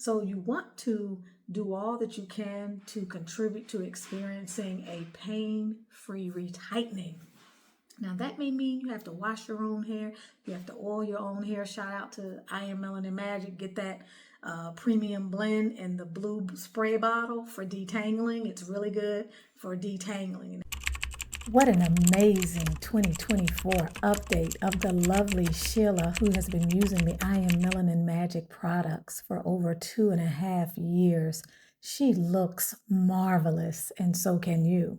So you want to do all that you can to contribute to experiencing a pain-free retightening. Now that may mean you have to wash your own hair, you have to oil your own hair. Shout out to I Am Melanin Magic. Get that premium blend in the blue spray bottle for detangling. It's really good for detangling. What an amazing 2024 update of the lovely Sheila, who has been using the I Am Melanin Magic products for over 2.5 years. She looks marvelous, and so can you.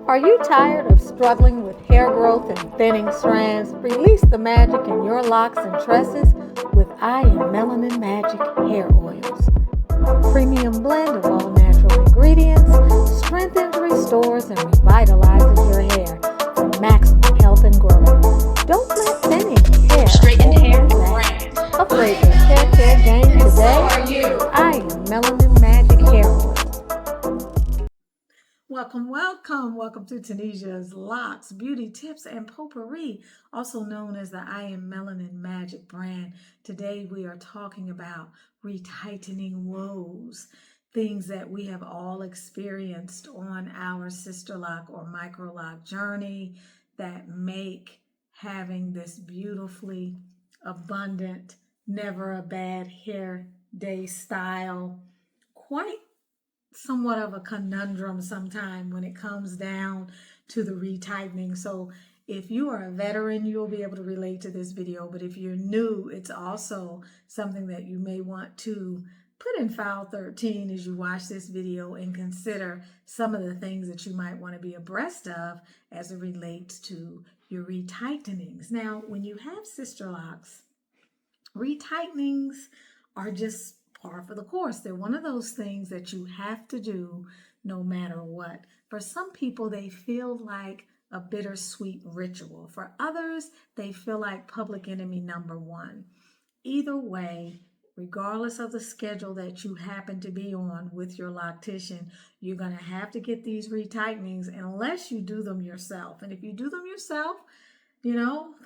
Are you tired of struggling with hair growth and thinning strands? Release the magic in your locks and tresses with I Am Melanin Magic hair oils. A premium blend of all natural ingredients strengthens, restores, and revitalizes your hair for maximum health and growth. Don't let thinning hair straightened hair brand. Upgrade your hair care game today. So are you. I Am Melanin Magic hair oil. Welcome to Tunisia's Locks, Beauty Tips, and Potpourri, also known as the I Am Melanin Magic brand. Today we are talking about retightening woes, things that we have all experienced on our Sisterlock or Microlock journey that make having this beautifully abundant, never a bad hair day style quite somewhat of a conundrum sometime when it comes down to the retightening. So if you are a veteran, you'll be able to relate to this video, but if you're new, it's also something that you may want to put in file 13 as you watch this video and consider some of the things that you might want to be abreast of as it relates to your retightenings. Now, when you have Sisterlocks, retightenings are just par for the course. They're one of those things that you have to do no matter what. For some people, they feel like a bittersweet ritual. For others, they feel like public enemy number one. Either way, regardless of the schedule that you happen to be on with your loctician, you're going to have to get these retightenings unless you do them yourself. And if you do them yourself,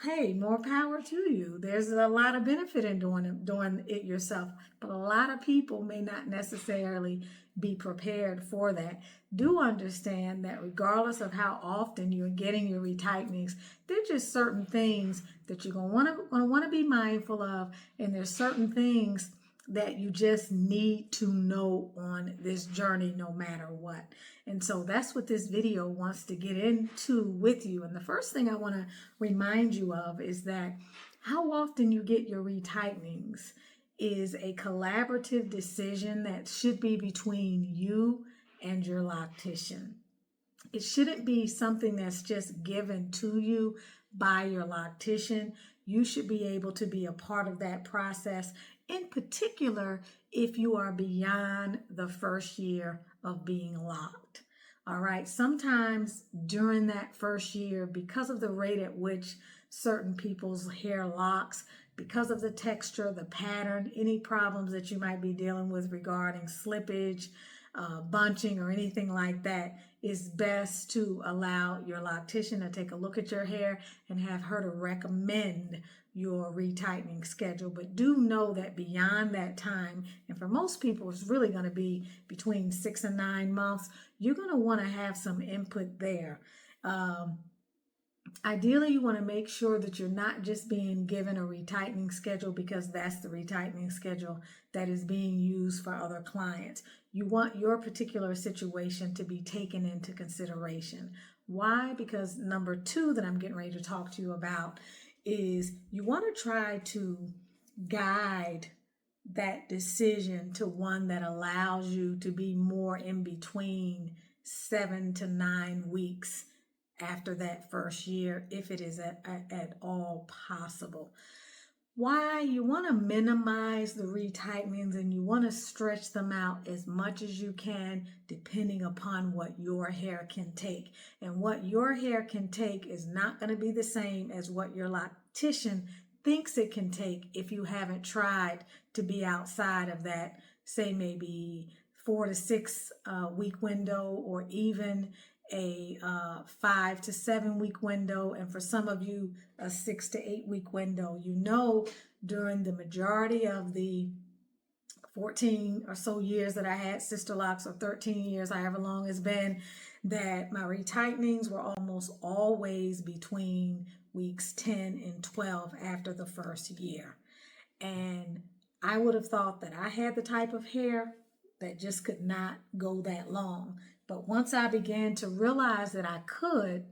hey, more power to you. There's a lot of benefit in doing it yourself, but a lot of people may not necessarily be prepared for that. Do understand that regardless of how often you're getting your retightenings, there's just certain things that you're going to want to be mindful of, and there's certain things that you just need to know on this journey no matter what. And so that's what this video wants to get into with you. And the first thing I want to remind you of is that how often you get your retightenings is a collaborative decision that should be between you and your loctician. It shouldn't be something that's just given to you by your loctician. You should be able to be a part of that process, in particular if you are beyond the first year of being locked. All right, sometimes during that first year, because of the rate at which certain people's hair locks, because of the texture, the pattern, any problems that you might be dealing with regarding slippage, bunching, or anything like that, it's best to allow your loctician to take a look at your hair and have her to recommend your retightening schedule. But do know that beyond that time, and for most people it's really going to be between 6 and 9 months, you're going to want to have some input there. Ideally, you want to make sure that you're not just being given a retightening schedule because that's the retightening schedule that is being used for other clients. You want your particular situation to be taken into consideration. Why? Because number two that I'm getting ready to talk to you about is you want to try to guide that decision to one that allows you to be more in between 7 to 9 weeks after that first year, if it is at all possible. Why? You want to minimize the retightenings and you want to stretch them out as much as you can, depending upon what your hair can take. And what your hair can take is not going to be the same as what your loctician thinks it can take if you haven't tried to be outside of that, say maybe 4 to 6 week window, or even a 5 to 7 week window, and for some of you a 6 to 8 week window. During the majority of the 14 or so years that I had Sisterlocks, or 13 years, however long it's been, that my retightenings were almost always between weeks 10 and 12 after the first year. And I would have thought that I had the type of hair that just could not go that long. But once I began to realize that I could,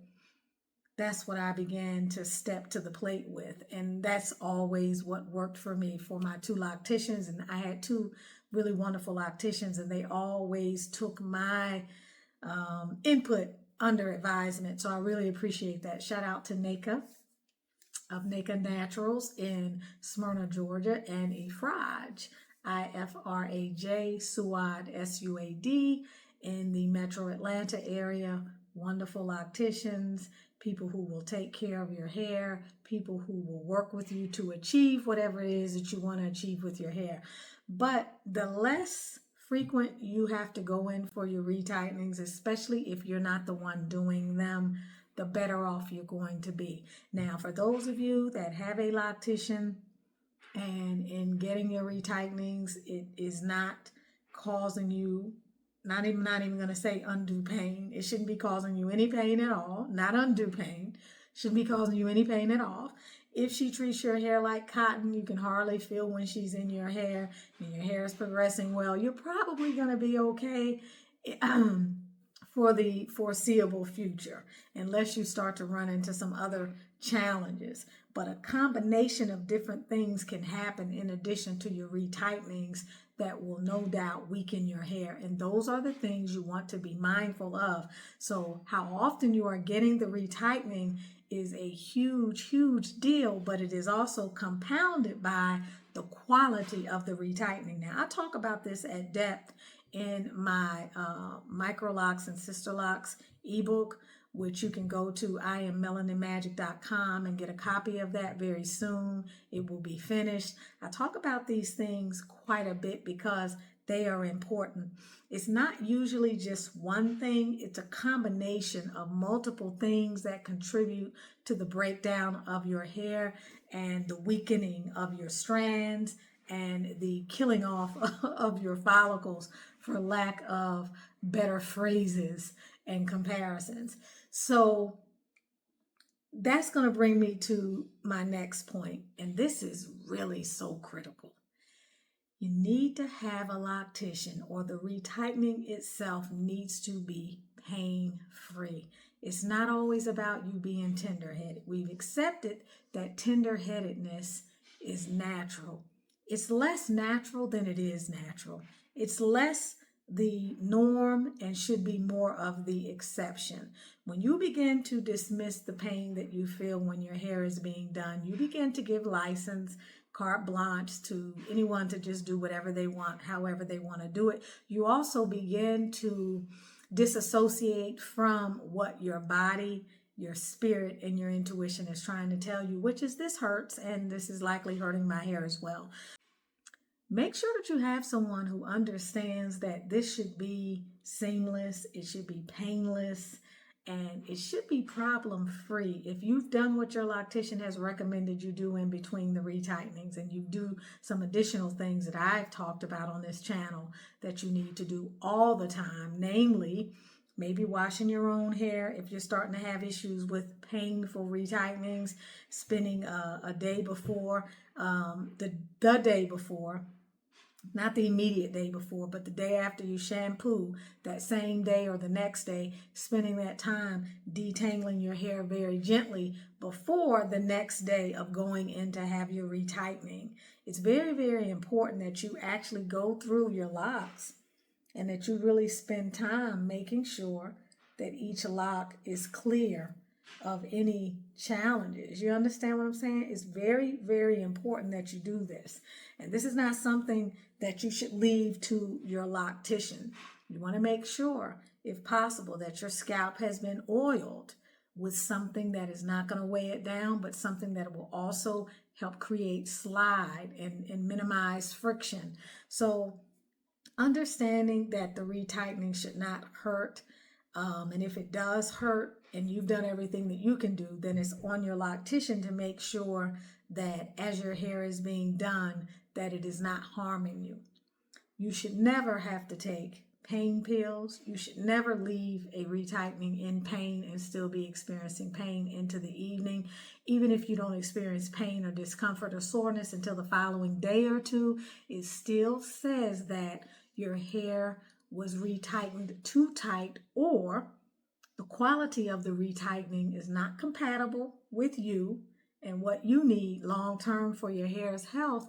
that's what I began to step to the plate with. And that's always what worked for me for my two locticians. And I had two really wonderful locticians, and they always took my input under advisement. So I really appreciate that. Shout out to Naka of Naka Naturals in Smyrna, Georgia, and Ifraj, Ifraj, Suad, Suad, in the metro Atlanta area. Wonderful locticians, people who will take care of your hair, people who will work with you to achieve whatever it is that you want to achieve with your hair. But the less frequent you have to go in for your retightenings, especially if you're not the one doing them, the better off you're going to be. Now, for those of you that have a loctician and in getting your retightenings, it is not causing you, not even going to say undue pain. It shouldn't be causing you any pain at all, not undue pain. Shouldn't be causing you any pain at all. If she treats your hair like cotton, you can hardly feel when she's in your hair, and your hair is progressing well, you're probably going to be okay for the foreseeable future, unless you start to run into some other challenges. But a combination of different things can happen in addition to your retightenings that will no doubt weaken your hair. And those are the things you want to be mindful of. So how often you are getting the retightening is a huge, huge deal, but it is also compounded by the quality of the retightening. Now, I talk about this at depth in my Microlocks and Sisterlocks ebook, which you can go to IamMelaninMagic.com and get a copy of that very soon. It will be finished. I talk about these things quite a bit because they are important. It's not usually just one thing. It's a combination of multiple things that contribute to the breakdown of your hair and the weakening of your strands and the killing off of your follicles, for lack of better phrases and comparisons. So that's going to bring me to my next point, and this is really so critical. You need to have a loctician, or the retightening itself needs to be pain-free. It's not always about you being tender-headed. We've accepted that tender-headedness is natural. It's less natural than it is natural. It's less the norm and should be more of the exception. When you begin to dismiss the pain that you feel when your hair is being done, you begin to give license, carte blanche to anyone to just do whatever they want, however they want to do it. You also begin to disassociate from what your body, your spirit, and your intuition is trying to tell you, which is this hurts and this is likely hurting my hair as well. Make sure that you have someone who understands that this should be seamless, it should be painless, and it should be problem-free. If you've done what your loctician has recommended you do in between the retightenings, and you do some additional things that I've talked about on this channel that you need to do all the time, namely, maybe washing your own hair if you're starting to have issues with painful retightenings, spending a day before, the day before, not the immediate day before, but the day after you shampoo, that same day or the next day, spending that time detangling your hair very gently before the next day of going in to have your retightening. It's very, very important that you actually go through your locks and that you really spend time making sure that each lock is clear of any challenges. You understand what I'm saying? It's very, very important that you do this. And this is not something that you should leave to your loctician. You want to make sure, if possible, that your scalp has been oiled with something that is not going to weigh it down, but something that will also help create slide and minimize friction. So understanding that the retightening should not hurt. And if it does hurt and you've done everything that you can do, then it's on your loctician to make sure that as your hair is being done, that it is not harming you. You should never have to take pain pills. You should never leave a retightening in pain and still be experiencing pain into the evening. Even if you don't experience pain or discomfort or soreness until the following day or two, it still says that your hair was retightened too tight, or the quality of the retightening is not compatible with you and what you need long term for your hair's health,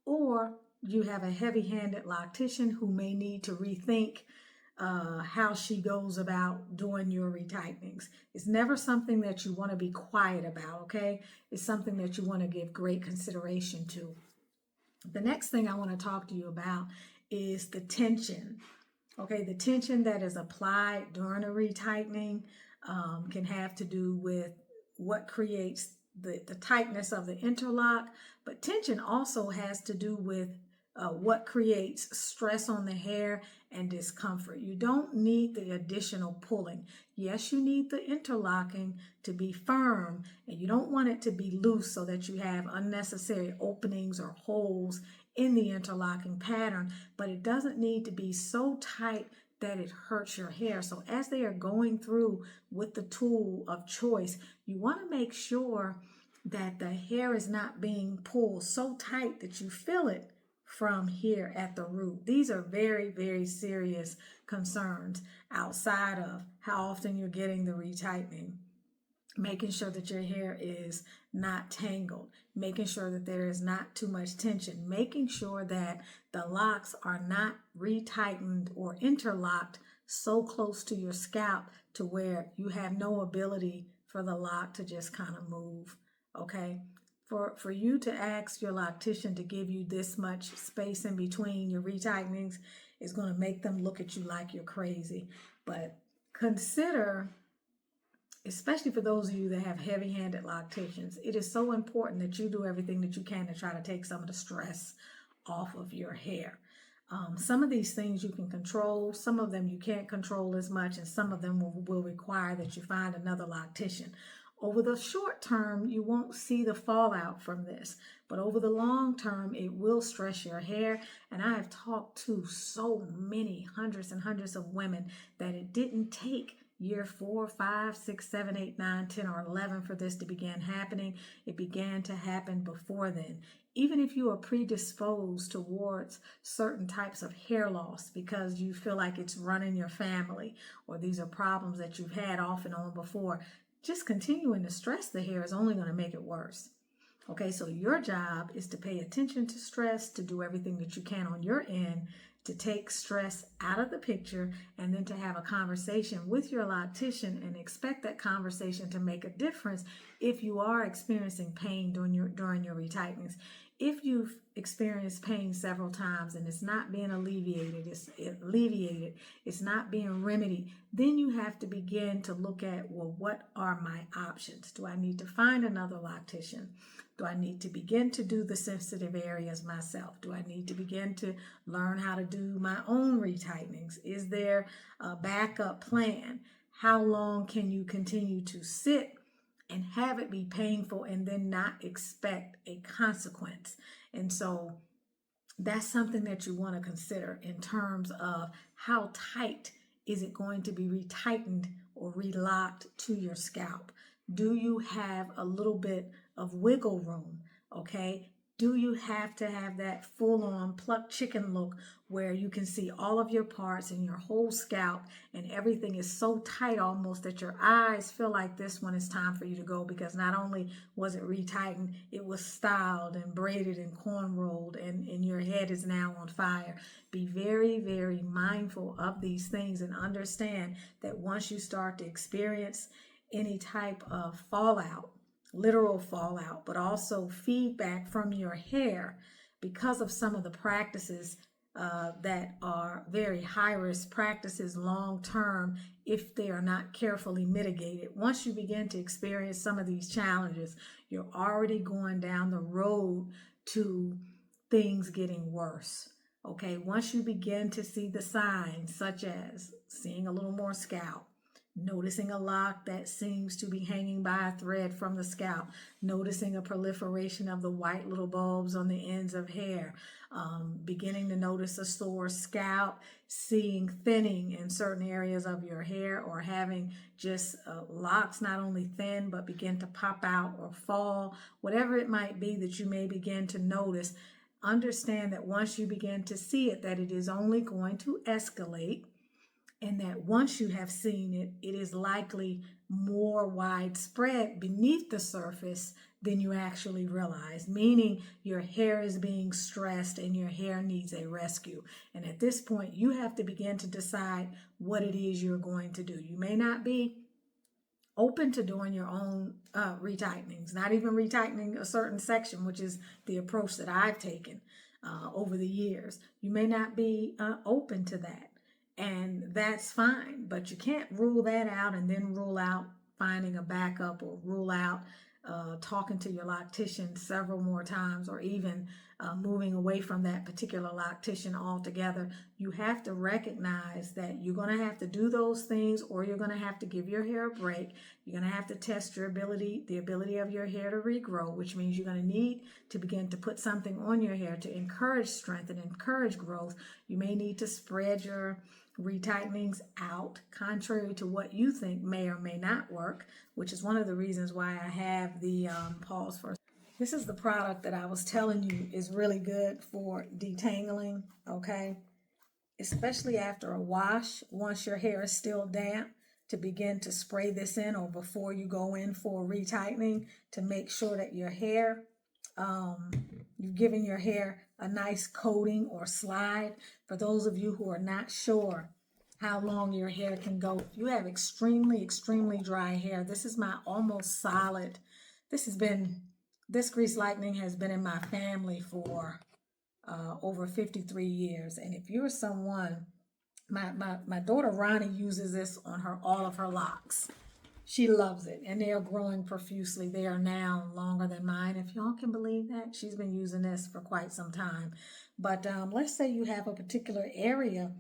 or you have a heavy-handed loctician who may need to rethink how she goes about doing your retightnings. It's never something that you want to be quiet about, okay? It's something that you want to give great consideration to. The next thing I want to talk to you about is the tension. Okay, the tension that is applied during a retightening can have to do with what creates the tightness of the interlock, but tension also has to do with what creates stress on the hair and discomfort. You don't need the additional pulling. Yes, you need the interlocking to be firm, and you don't want it to be loose so that you have unnecessary openings or holes in the interlocking pattern, but it doesn't need to be so tight that it hurts your hair. So as they are going through with the tool of choice, you want to make sure that the hair is not being pulled so tight that you feel it from here at the root. These are very, very serious concerns outside of how often you're getting the retightening. Making sure that your hair is not tangled, making sure that there is not too much tension, making sure that the locks are not retightened or interlocked so close to your scalp to where you have no ability for the lock to just kind of move, okay? For you to ask your loctician to give you this much space in between your retightenings is going to make them look at you like you're crazy. But consider, especially for those of you that have heavy-handed locticians, it is so important that you do everything that you can to try to take some of the stress off of your hair. Some of these things you can control, some of them you can't control as much, and some of them will require that you find another loctician. Over the short term, you won't see the fallout from this, but over the long term, it will stress your hair. And I have talked to so many hundreds and hundreds of women that it didn't take year 4, 5, 6, 7, 8, 9, 10, or 11 for this to begin happening. It began to happen before then. Even if you are predisposed towards certain types of hair loss because you feel like it's running your family, or these are problems that you've had off and on before, just continuing to stress the hair is only going to make it worse. Okay, so your job is to pay attention to stress, to do everything that you can on your end to take stress out of the picture, and then to have a conversation with your loctician and expect that conversation to make a difference if you are experiencing pain during your retightenings. If you've experienced pain several times and it's not being alleviated, it's not being remedied, then you have to begin to look at, well, what are my options? Do I need to find another loctician? Do I need to begin to do the sensitive areas myself? Do I need to begin to learn how to do my own retightenings? Is there a backup plan? How long can you continue to sit and have it be painful and then not expect a consequence? And so that's something that you want to consider in terms of how tight is it going to be retightened or relocked to your scalp. Do you have a little bit of wiggle room? Okay. Do you have to have that full-on plucked chicken look where you can see all of your parts and your whole scalp and everything is so tight almost that your eyes feel like this one is time for you to go, because not only was it retightened, it was styled and braided and cornrowed, and your head is now on fire. Be very, very mindful of these things and understand that once you start to experience any type of fallout, literal fallout, but also feedback from your hair because of some of the practices that are very high-risk practices long-term if they are not carefully mitigated. Once you begin to experience some of these challenges, you're already going down the road to things getting worse. Okay, once you begin to see the signs, such as seeing a little more scalp, noticing a lock that seems to be hanging by a thread from the scalp, noticing a proliferation of the white little bulbs on the ends of hair, beginning to notice a sore scalp, seeing thinning in certain areas of your hair, or having just locks not only thin but begin to pop out or fall, whatever it might be that you may begin to notice. Understand that once you begin to see it, that it is only going to escalate, and that once you have seen it, it is likely more widespread beneath the surface than you actually realize, meaning your hair is being stressed and your hair needs a rescue. And at this point, you have to begin to decide what it is you're going to do. You may not be open to doing your own retightening, not even retightening a certain section, which is the approach that I've taken over the years. You may not be open to that. And that's fine, but you can't rule that out and then rule out finding a backup, or rule out talking to your loctician several more times, or even moving away from that particular loctician altogether. You have to recognize that you're going to have to do those things, or you're going to have to give your hair a break. You're going to have to test your ability, the ability of your hair to regrow, which means you're going to need to begin to put something on your hair to encourage strength and encourage growth. You may need to spread your retightnings out, contrary to what you think may or may not work, which is one of the reasons why I have the pause first. This is the product that I was telling you is really good for detangling, okay? Especially after a wash, once your hair is still damp, to begin to spray this in, or before you go in for retightening, to make sure that your hair, you've given your hair a nice coating or slide. For those of you who are not sure how long your hair can go, if you have extremely, extremely dry hair, this is my almost solid, this grease lightning has been in my family for over 53 years. And if you're someone, my daughter Ronnie uses this on all of her locks. She loves it, and they are growing profusely. They are now longer than mine, if y'all can believe that. She's been using this for quite some time. But let's say you have a particular area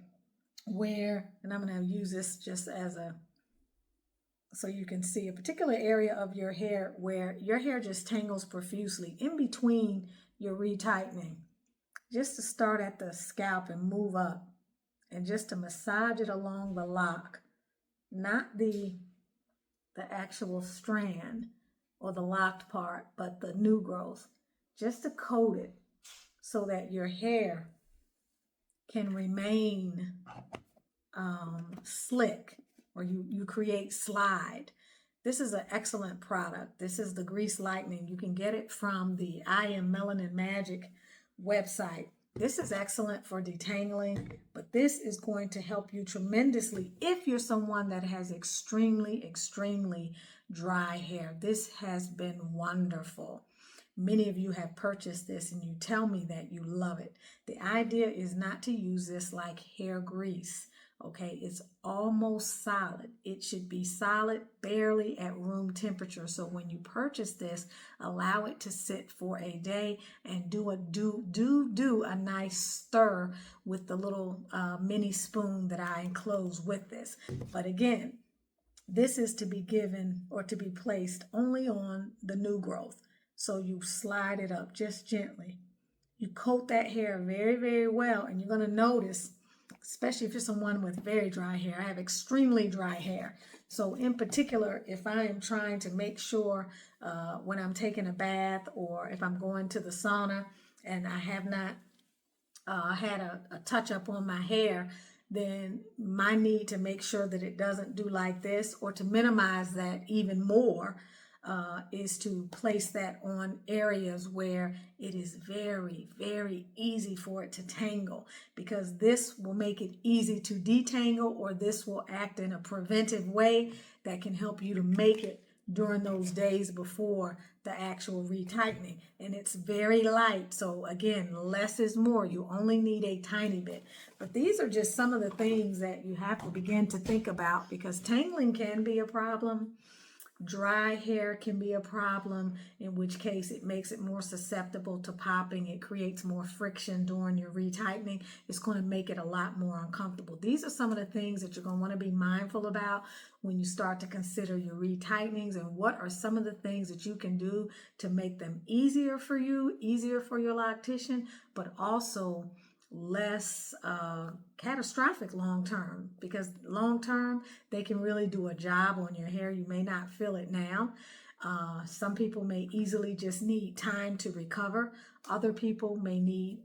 where, and I'm going to use this just as so you can see a particular area of your hair where your hair just tangles profusely in between your retightening. Just to start at the scalp and move up, and just to massage it along the lock, not the actual strand or the locked part, but the new growth, just to coat it so that your hair can remain slick, or you create slide. This is an excellent product. This is the Grease Lightning. You can get it from the I Am Melanin Magic website. This is excellent for detangling, but this is going to help you tremendously if you're someone that has extremely, extremely dry hair. This has been wonderful. Many of you have purchased this and you tell me that you love it. The idea is not to use this like hair grease. Okay, it's almost solid. It should be solid, barely at room temperature. So when you purchase this, allow it to sit for a day and do a nice stir with the little mini spoon that I enclose with this. But again, this is to be given or to be placed only on the new growth. So you slide it up just gently. You coat that hair very, very well, and you're going to notice, especially if you're someone with very dry hair. I have extremely dry hair. So in particular, if I am trying to make sure when I'm taking a bath, or if I'm going to the sauna and I have not had a touch up on my hair, then my need to make sure that it doesn't do like this, or to minimize that even more, is to place that on areas where it is very, very easy for it to tangle, because this will make it easy to detangle, or this will act in a preventive way that can help you to make it during those days before the actual retightening. And it's very light, so again, less is more. You only need a tiny bit. But these are just some of the things that you have to begin to think about, because tangling can be a problem. Dry hair can be a problem, in which case it makes it more susceptible to popping. It creates more friction during your retightening. It's going to make it a lot more uncomfortable. These are some of the things that you're going to want to be mindful about when you start to consider your retightenings, and what are some of the things that you can do to make them easier for you, easier for your loctician, but also less catastrophic long term, because long term they can really do a job on your hair. You may not feel it now. Some people may easily just need time to recover. Other people may need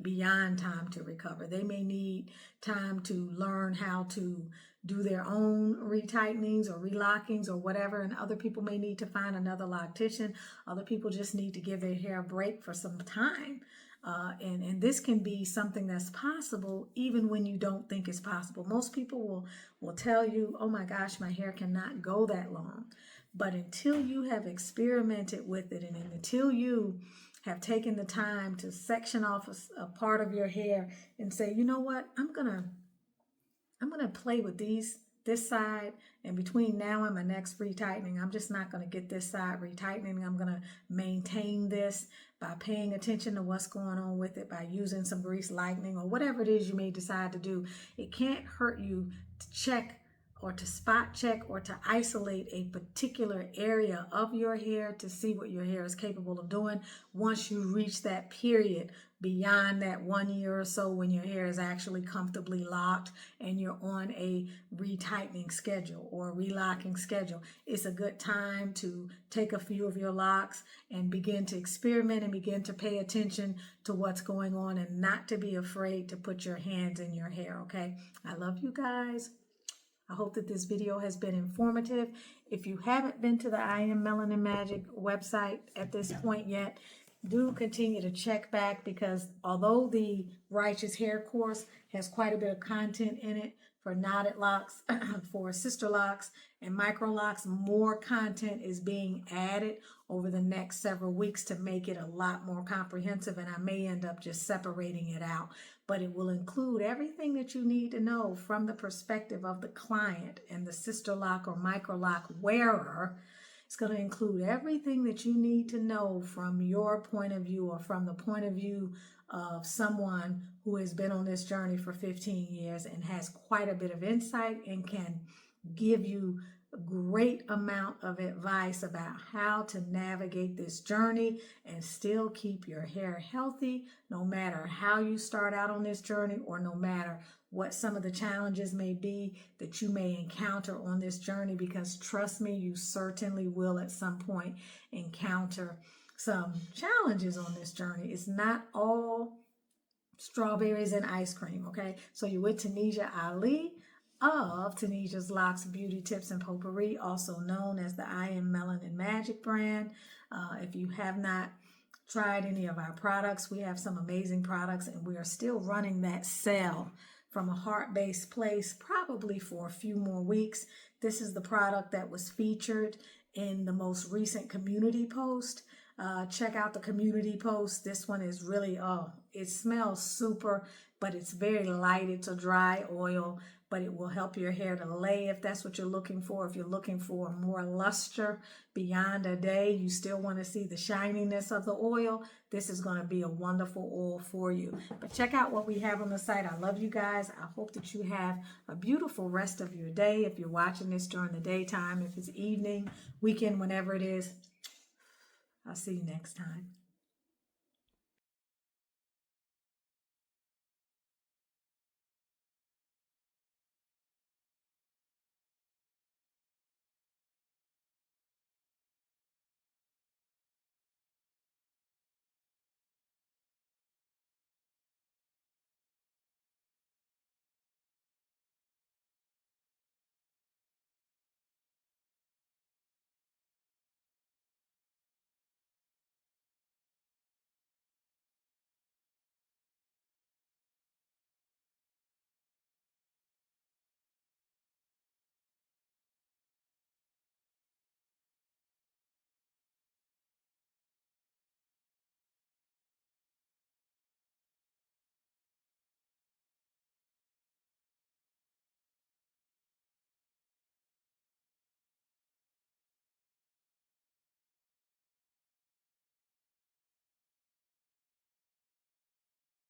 beyond time to recover. They may need time to learn how to do their own retightenings or relockings or whatever, and other people may need to find another loctician. Other people just need to give their hair a break for some time. And this can be something that's possible even when you don't think it's possible. Most people will tell you, oh my gosh, my hair cannot go that long. But until you have experimented with it, and until you have taken the time to section off a part of your hair and say, you know what, I'm gonna play with this side, and between now and my next retightening, I'm just not gonna get this side retightening. I'm gonna maintain this by paying attention to what's going on with it, by using some grease lightning or whatever it is you may decide to do. It can't hurt you to check or to spot check or to isolate a particular area of your hair to see what your hair is capable of doing once you reach that period beyond that 1 year or so when your hair is actually comfortably locked and you're on a retightening schedule or a relocking schedule. It's a good time to take a few of your locks and begin to experiment and begin to pay attention to what's going on, and not to be afraid to put your hands in your hair, okay? I love you guys. I hope that this video has been informative. If you haven't been to the I Am Melanin Magic website at this point yet, do continue to check back, because although the Righteous Hair course has quite a bit of content in it for knotted locks, for Sisterlocks and Microlocks, more content is being added over the next several weeks to make it a lot more comprehensive, and I may end up just separating it out. But it will include everything that you need to know from the perspective of the client and the Sisterlock or Microlock wearer. It's going to include everything that you need to know from your point of view, or from the point of view of someone who has been on this journey for 15 years and has quite a bit of insight and can give you a great amount of advice about how to navigate this journey and still keep your hair healthy, no matter how you start out on this journey, or no matter what some of the challenges may be that you may encounter on this journey, because trust me, you certainly will at some point encounter some challenges on this journey. It's not all strawberries and ice cream, okay? So you're with Tunisia Ali of Tunisia's Locks Beauty Tips and Potpourri, also known as the I Am Melanin Magic brand. If you have not tried any of our products, we have some amazing products, and we are still running that sale from a heart-based place, probably for a few more weeks. This is the product that was featured in the most recent community post. Check out the community post. This one is really, it smells super, but it's very light. It's a dry oil, but it will help your hair to lay if that's what you're looking for. If you're looking for more luster beyond a day, you still want to see the shininess of the oil, this is going to be a wonderful oil for you. But check out what we have on the site. I love you guys. I hope that you have a beautiful rest of your day. If you're watching this during the daytime, if it's evening, weekend, whenever it is, I'll see you next time.